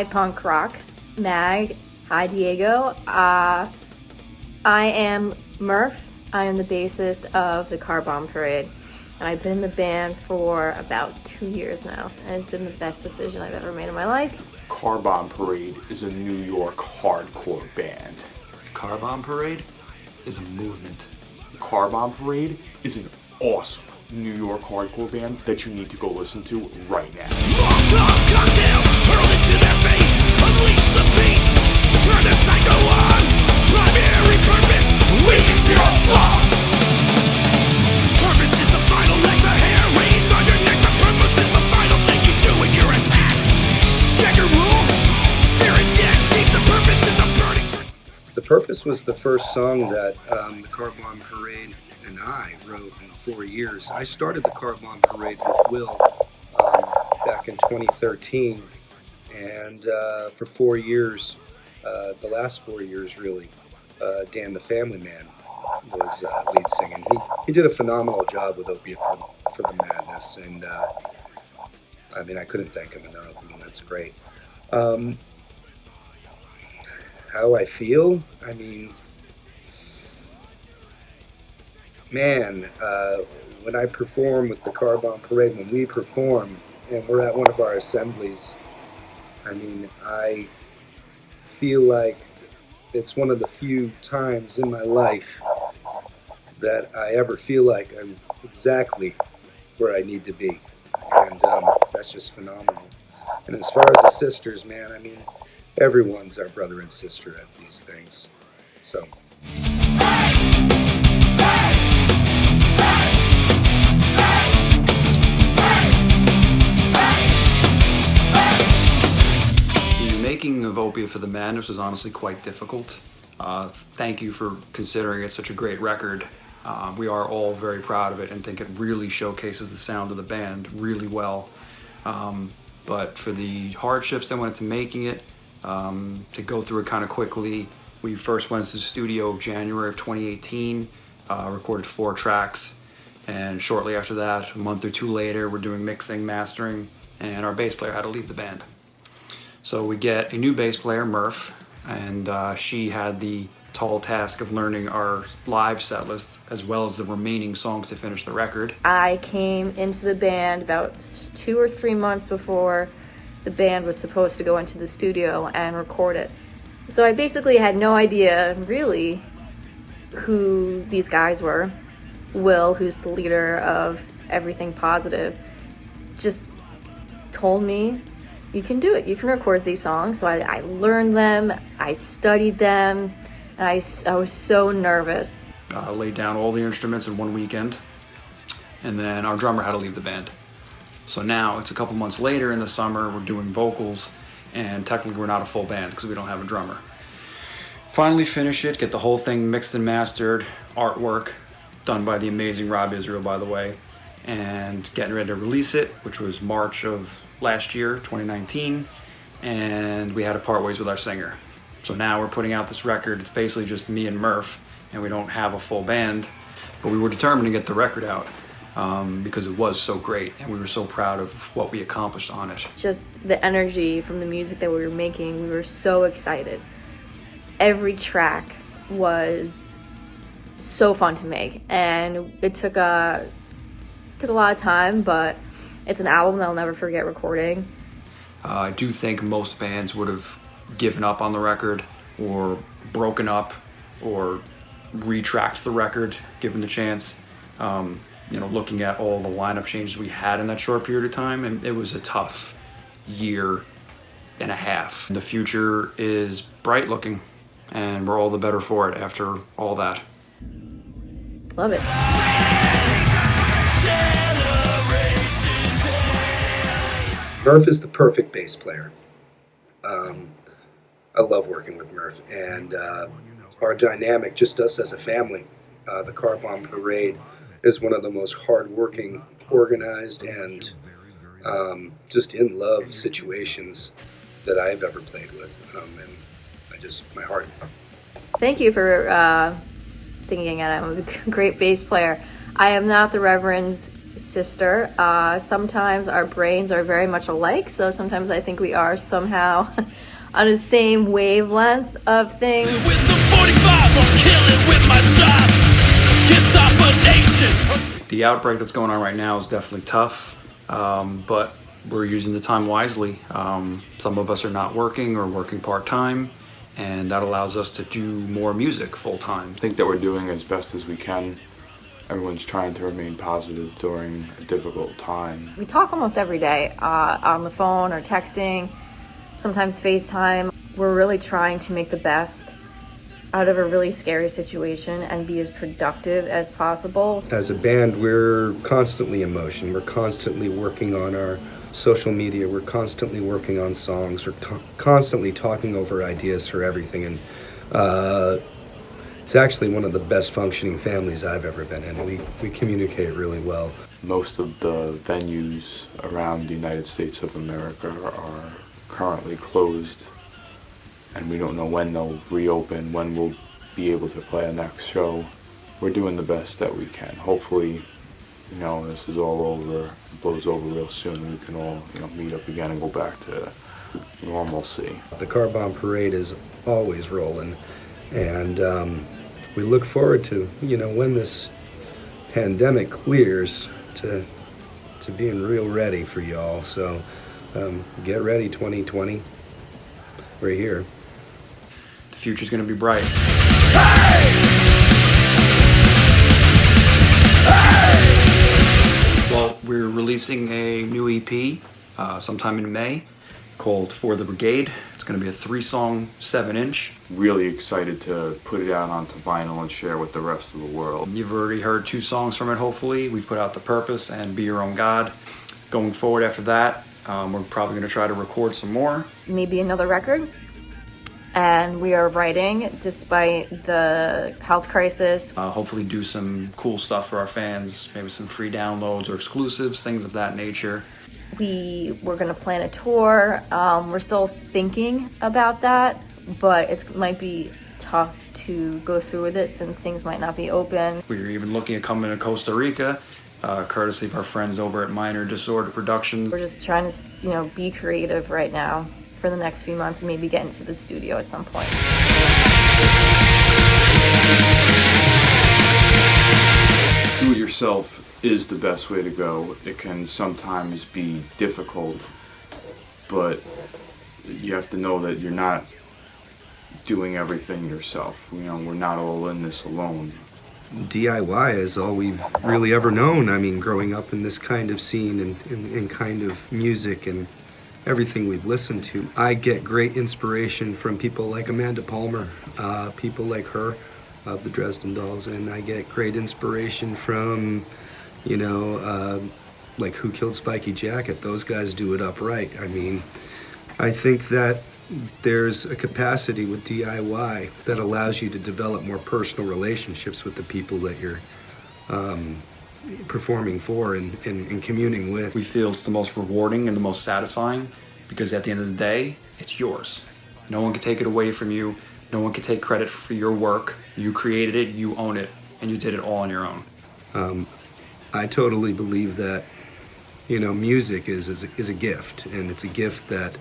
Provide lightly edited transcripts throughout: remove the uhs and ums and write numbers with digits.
Hi Punk Rock, Mag, hi Diego. I am Murph. I am the bassist of the Car Bomb Parade, and I've been in the band for about 2 years now, and it's been the best decision I've ever made in my life. Car Bomb Parade is a New York hardcore band. Car Bomb Parade is a movement. Car Bomb Parade is an awesome New York hardcore band that you need to go listen to right now. Molotov cocktails hurled into their face, unleash the beast, turn the psycho on. Primary purpose, leaving zero false. Purpose is the final leg, the hair raised on your neck. The purpose is the final thing you do when you're attacked. Checker rule, spirit dead sheep. The purpose is a burning. The Purpose was the first song that the Car Bomb Parade and I wrote in 4 years. I started the Car Bomb Parade with Will back in 2013, and for 4 years, the last 4 years really, Dan the Family Man was lead singing. He did a phenomenal job with Opiate for the Madness, and I mean, I couldn't thank him enough. I mean, that's great. How I feel? I mean, man, when I perform with the Car Bomb Parade, when we perform and we're at one of our assemblies, I mean, I feel like it's one of the few times in my life that I ever feel like I'm exactly where I need to be. And that's just phenomenal. And as far as the sisters, man, I mean, everyone's our brother and sister at these things. So. The making of Opiate for the Madness was honestly quite difficult. Thank you for considering it such a great record. We are all very proud of it and think it really showcases the sound of the band really well. But for the hardships that went into making it, to go through it kind of quickly, we first went to the studio January of 2018, recorded 4 tracks, and shortly after that, a month or 2 later, we're doing mixing, mastering, and our bass player had to leave the band. So we get a new bass player, Murph, and she had the tall task of learning our live set list as well as the remaining songs to finish the record. I came into the band about 2 or 3 months before the band was supposed to go into the studio and record it. So I basically had no idea really who these guys were. Will, who's the leader of Everything Positive, just told me, you can do it, you can record these songs. So I learned them, I studied them, and I was so nervous. Laid down all the instruments in one weekend, and then our drummer had to leave the band. So now it's a couple months later in the summer, we're doing vocals, and technically we're not a full band because we don't have a drummer. Finally finish it, get the whole thing mixed and mastered, artwork done by the amazing Rob Israel, by the way, and getting ready to release it, which was March of last year, 2019, and we had to part ways with our singer. So now we're putting out this record. It's basically just me and Murph, and we don't have a full band, but we were determined to get the record out. Because it was so great and we were so proud of what we accomplished on it. Just the energy from the music that we were making, we were so excited. Every track was so fun to make, and it took a lot of time, but it's an album that I'll never forget recording. I do think most bands would have given up on the record or broken up or retracked the record given the chance. You know, looking at all the lineup changes we had in that short period of time, and it was a tough year and a half. The future is bright looking, and we're all the better for it after all that. Love it. Murph is the perfect bass player. I love working with Murph, and our dynamic, just us as a family, the Car Bomb Parade is one of the most hardworking, organized, and just in love situations that I've ever played with. And my heart. Thank you for thinking I'm a great bass player. I am not the Reverend's sister. Sometimes our brains are very much alike, so sometimes I think we are somehow on the same wavelength of things. With the 45, I'm killing with my shots. Can't stop a nation. The outbreak that's going on right now is definitely tough, but we're using the time wisely. Some of us are not working or working part-time, and that allows us to do more music full-time. I think that we're doing as best as we can. Everyone's trying to remain positive during a difficult time. We talk almost every day on the phone or texting, sometimes FaceTime. We're really trying to make the best out of a really scary situation and be as productive as possible. As a band, we're constantly in motion. We're constantly working on our social media. We're constantly working on songs. We're constantly talking over ideas for everything. And it's actually one of the best functioning families I've ever been in. We communicate really well. Most of the venues around the United States of America are currently closed, and we don't know when they'll reopen, when we'll be able to play a next show. We're doing the best that we can. Hopefully, this is all over, blows over real soon. We can all, meet up again and go back to normalcy. The Car Bomb Parade is always rolling, and we look forward to, when this pandemic clears, to being real ready for y'all. So get ready, 2020. We're here. The future's gonna be bright. Well, we're releasing a new EP sometime in May called For the Brigade. It's gonna be a 3-song, 7-inch. Really excited to put it out onto vinyl and share with the rest of the world. You've already heard 2 songs from it, hopefully. We've put out The Purpose and Be Your Own God. Going forward after that, we're probably gonna try to record some more. Maybe another record. And we are writing despite the health crisis. Hopefully do some cool stuff for our fans, maybe some free downloads or exclusives, things of that nature. We're gonna plan a tour. We're still thinking about that, but it might be tough to go through with it since things might not be open. We were even looking at coming to Costa Rica, courtesy of our friends over at Minor Disorder Productions. We're just trying to, be creative right now for the next few months and maybe get into the studio at some point. Do it yourself is the best way to go. It can sometimes be difficult, but you have to know that you're not doing everything yourself. We're not all in this alone. DIY is all we've really ever known. I mean, growing up in this kind of scene and kind of music and everything we've listened to, I get great inspiration from people like Amanda Palmer, people like her of the Dresden Dolls, and I get great inspiration from, like Who Killed Spiky Jacket. Those guys do it upright. I mean, I think that there's a capacity with DIY that allows you to develop more personal relationships with the people that you're performing for and communing with. We feel it's the most rewarding and the most satisfying because at the end of the day, it's yours. No one can take it away from you. No one can take credit for your work. You created it, you own it, and you did it all on your own. I totally believe that, music is a gift, and it's a gift that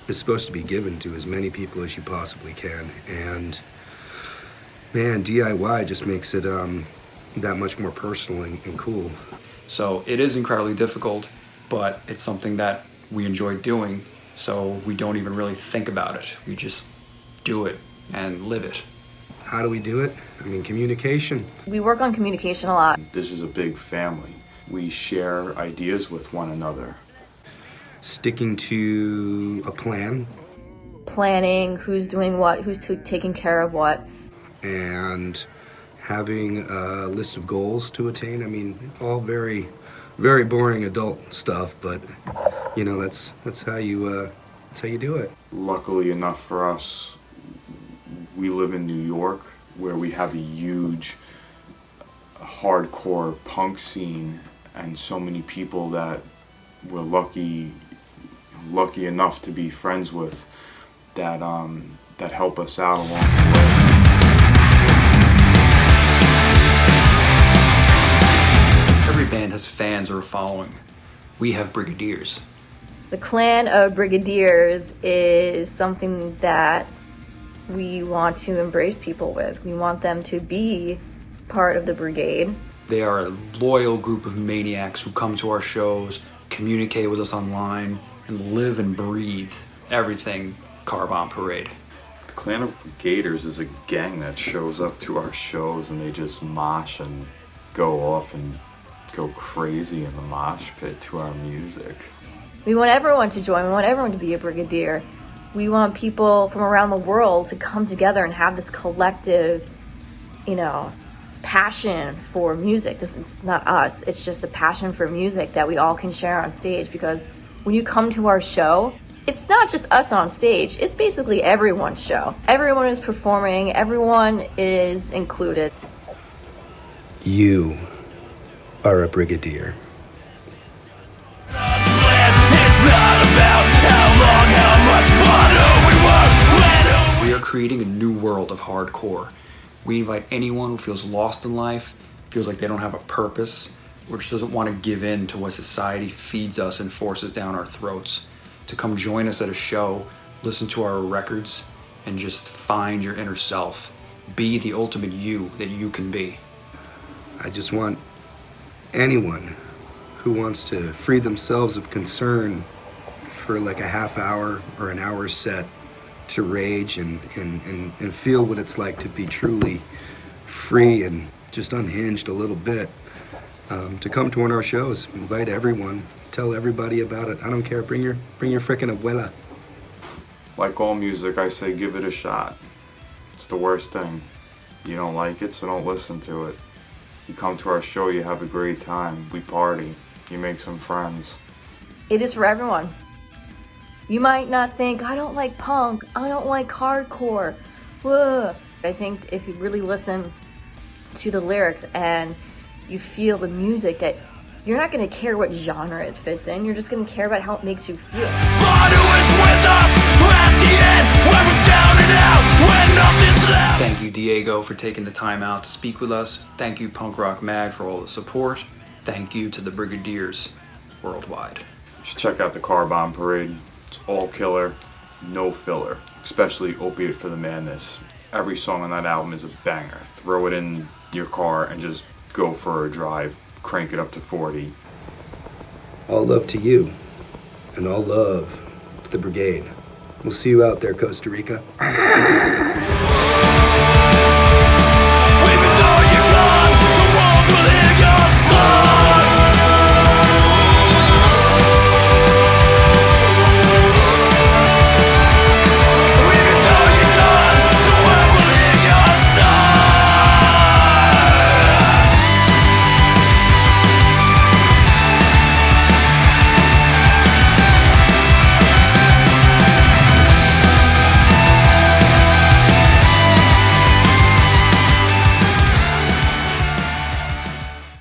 is supposed to be given to as many people as you possibly can. And man, DIY just makes it that much more personal and cool. So it is incredibly difficult, but it's something that we enjoy doing, so we don't even really think about it. We just do it and live it. How do we do it? I mean, communication. We work on communication a lot. This is a big family. We share ideas with one another. Sticking to a plan. Planning who's doing what, who's taking care of what. And having a list of goals to attain. I mean, all very, very boring adult stuff, but that's how you do it. Luckily enough for us, we live in New York, where we have a huge hardcore punk scene and so many people that we're lucky enough to be friends with that help us out along the way. every band has fans or a following. We have Brigadiers. The clan of Brigadiers is something that we want to embrace people with. We want them to be part of the brigade. They are a loyal group of maniacs who come to our shows, communicate with us online, and live and breathe everything Car Bomb Parade. The Clan of Brigaders is a gang that shows up to our shows and they just mosh and go off and go crazy in the mosh pit to our music. We want everyone to join. We want everyone to be a brigadier. We want people from around the world to come together and have this collective, passion for music. It's not us. It's just a passion for music that we all can share on stage, because when you come to our show, it's not just us on stage. It's basically everyone's show. Everyone is performing. Everyone is included. You are a brigadier. We are creating a new world of hardcore. We invite anyone who feels lost in life, feels like they don't have a purpose, or just doesn't want to give in to what society feeds us and forces down our throats, to come join us at a show, listen to our records, and just find your inner self. Be the ultimate you that you can be. I just want anyone who wants to free themselves of concern for like a half hour or an hour set to rage and feel what it's like to be truly free and just unhinged a little bit, to come to one of our shows. Invite everyone, tell everybody about it. I don't care, bring your frickin' abuela. Like all music, I say give it a shot. It's the worst thing. You don't like it, so don't listen to it. You come to our show, you have a great time. We party. You make some friends. It is for everyone. You might not think, I don't like punk, I don't like hardcore. Whoa. I think if you really listen to the lyrics and you feel the music, that you're not going to care what genre it fits in. You're just going to care about how it makes you feel. Thank you, Diego, for taking the time out to speak with us. Thank you, Punk Rock Mag, for all the support. Thank you to the Brigadiers worldwide. Just check out the Car Bomb Parade. It's all killer, no filler, especially Opiate for the Madness. Every song on that album is a banger. Throw it in your car and just go for a drive. Crank it up to 40. All love to you, and all love to the brigade. We'll see you out there, Costa Rica.